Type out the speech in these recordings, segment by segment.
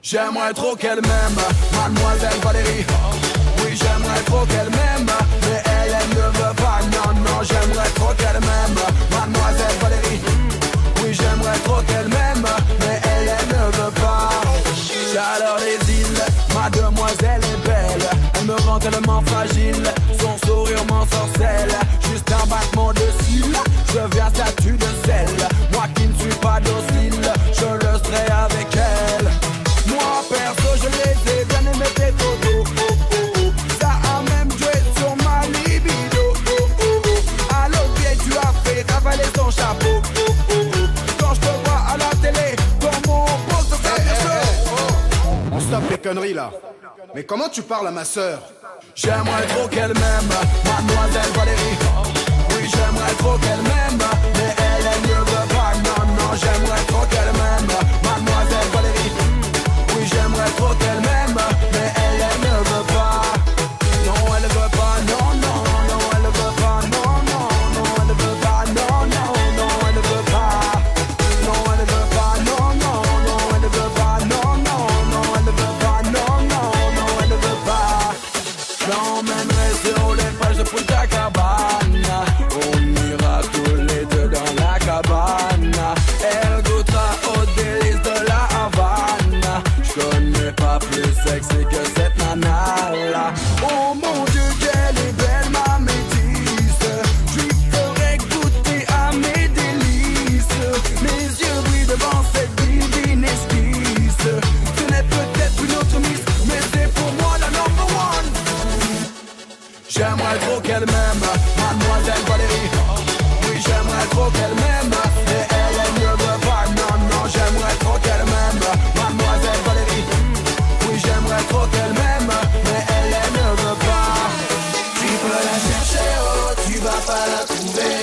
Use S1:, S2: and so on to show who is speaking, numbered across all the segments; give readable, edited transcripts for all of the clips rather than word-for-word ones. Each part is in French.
S1: J'aimerais trop qu'elle m'aime, mademoiselle Valérie. Oui, j'aimerais trop qu'elle m'aime, mais elle ne veut pas. Non, non, j'aimerais trop qu'elle m'aime, mademoiselle Valérie. Oui, j'aimerais trop qu'elle m'aime, mais elle ne veut pas. Chaleur des îles, ma demoiselle est belle. Elle me rend tellement fragile, son sourire m'ensorcelle. Juste un battement de cils, je deviens statue de sel. Moi qui ne suis pas docile, je le serai avec elle. Moi perso je les ai bien aimés tes photos. Ça a même joué sur ma libido. À l'autre pied tu as fait cavaler son chapeau. Quand je te vois à la télé, dans mon poste de
S2: On stoppe les conneries là. Mais comment tu parles à ma sœur?
S1: J'aimerais trop qu'elle m'aime, mademoiselle Valérie. Oui, j'aimerais trop qu'elle m'aime, mais elle ne veut pas. Non, non, j'aimerais trop qu'elle m'aime, mademoiselle Valérie. Oui, j'aimerais trop qu'elle m'aime, mais elle ne veut pas. Non, elle veut pas, non, non, non, elle veut pas. Non, non, non, elle veut pas. Non, non, non, elle veut pas. Non, elle veut pas, non, non, non, elle veut pas. Non, non, non, elle veut pas. Non, non, non, elle veut pas. J'emmènerai sur les plages de Punta Cabana. On ira tous les deux dans la cabane. Elle goûtera aux délices de la Havane. J'connais pas plus sexy que cette nana là. Oh mon Dieu, qu'elle est belle ma métisse. J'lui ferai goûter à mes délices. Mes yeux brillent devant cette divine esquisse. Ce n'est peut-être une autre miss, mais c'est pour moi la number one. J'aimerais trop qu'elle m'aime, mademoiselle Valérie. Oui, j'aimerais trop qu'elle m'aime, mais elle ne veut pas. Non, non, j'aimerais trop qu'elle m'aime, mademoiselle Valérie. Oui, j'aimerais trop qu'elle m'aime, mais elle ne veut pas. Tu peux la chercher, oh, tu vas pas la trouver.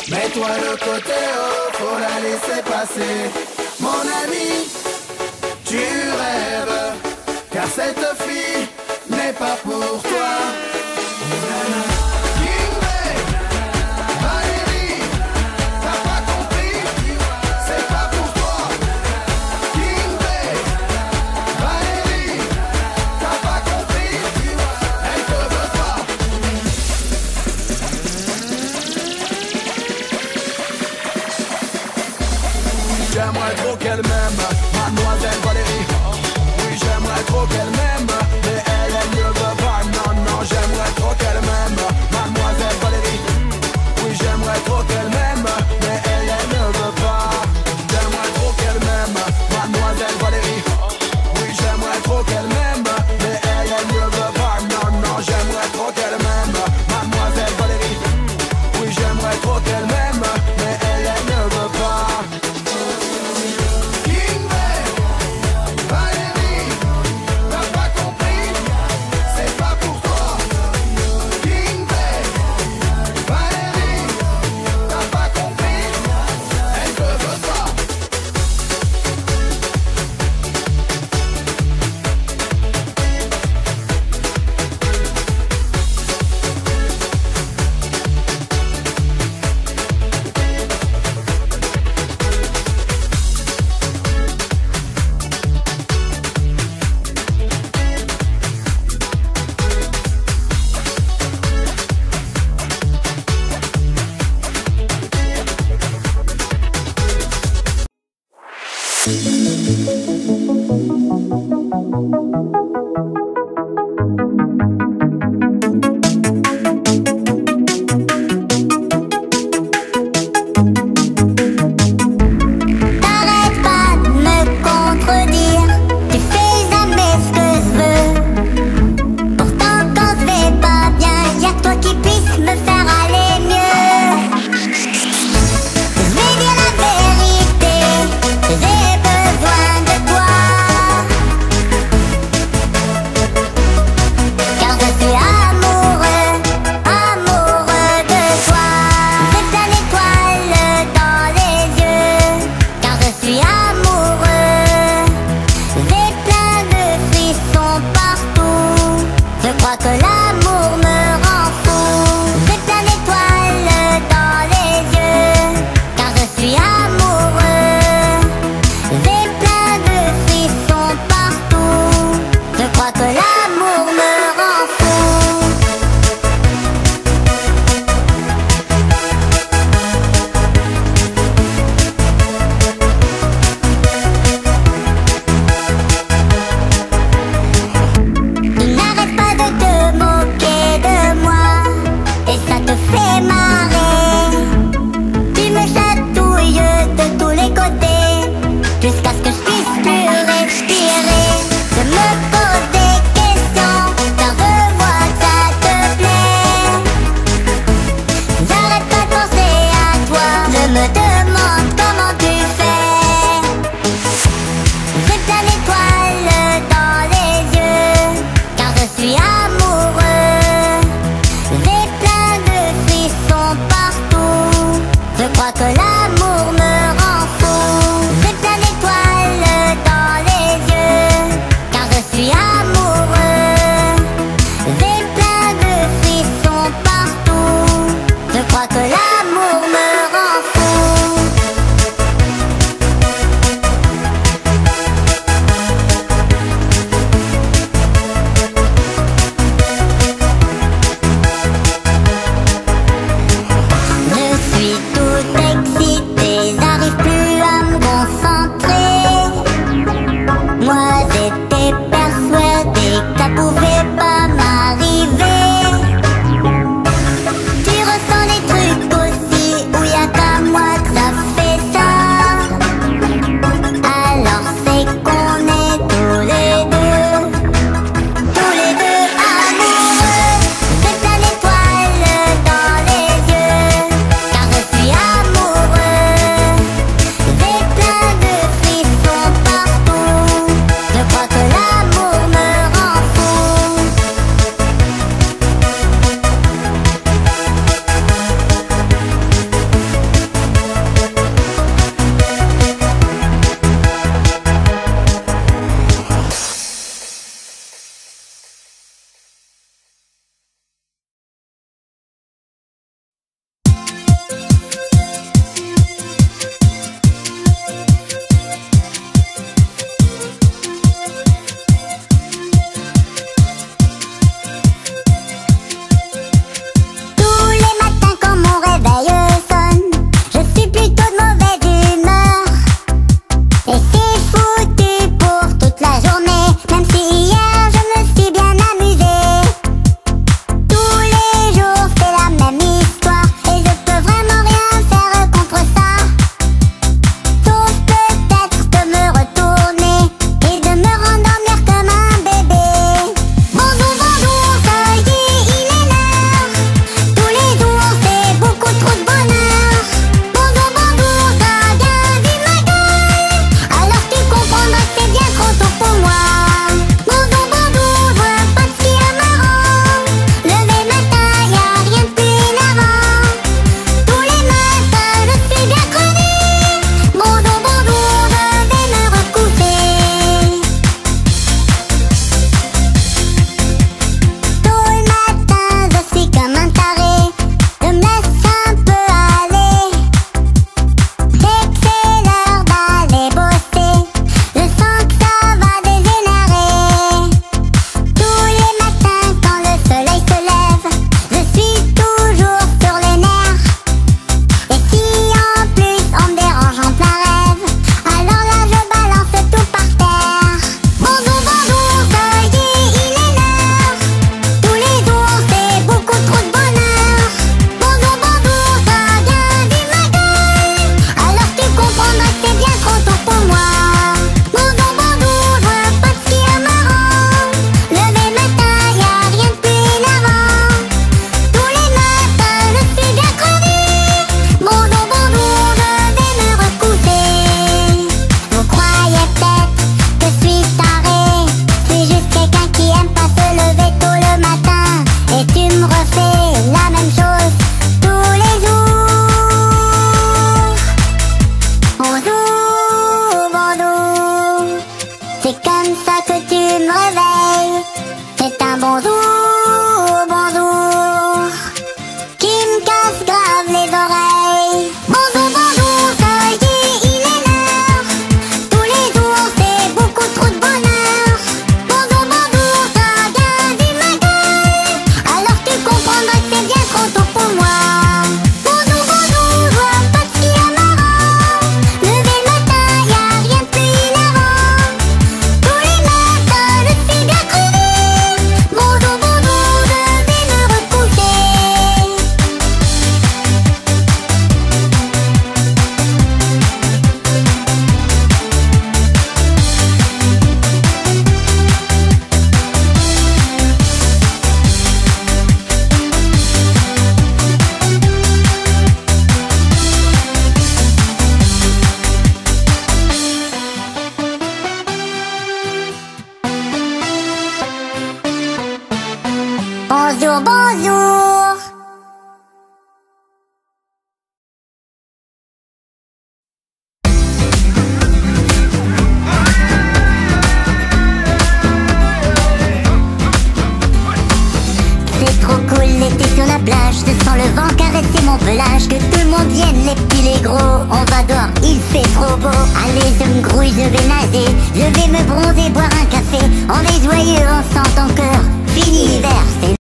S1: Mets-toi de côté, oh, faut la laisser passer. Mon ami, tu rêves, car cette fille n'est pas pour toi. J'aimerais trop qu'elle m'aime, mademoiselle Valérie. Oui, j'aimerais trop qu'elle m'aime, mais elle ne veut pas. Non, non, j'aimerais trop qu'elle m'aime, mademoiselle Valérie. Oui, j'aimerais trop qu'elle m'aime, mais elle ne veut pas. J'aimerais trop qu'elle m'aime, mademoiselle Valérie. Oui, j'aimerais trop qu'elle m'aime, mais elle ne veut pas. Non, non, j'aimerais trop qu'elle m'aime, mademoiselle Valérie. Oui, j'aimerais trop qu'elle m'aime, mais elle ne veut pas.
S3: J'ai plein de frissons partout. Bonjour, bonjour. C'est trop cool l'été sur la plage, je sens le vent caresser mon pelage, que tout le monde vienne, les petits, les gros, on va dehors.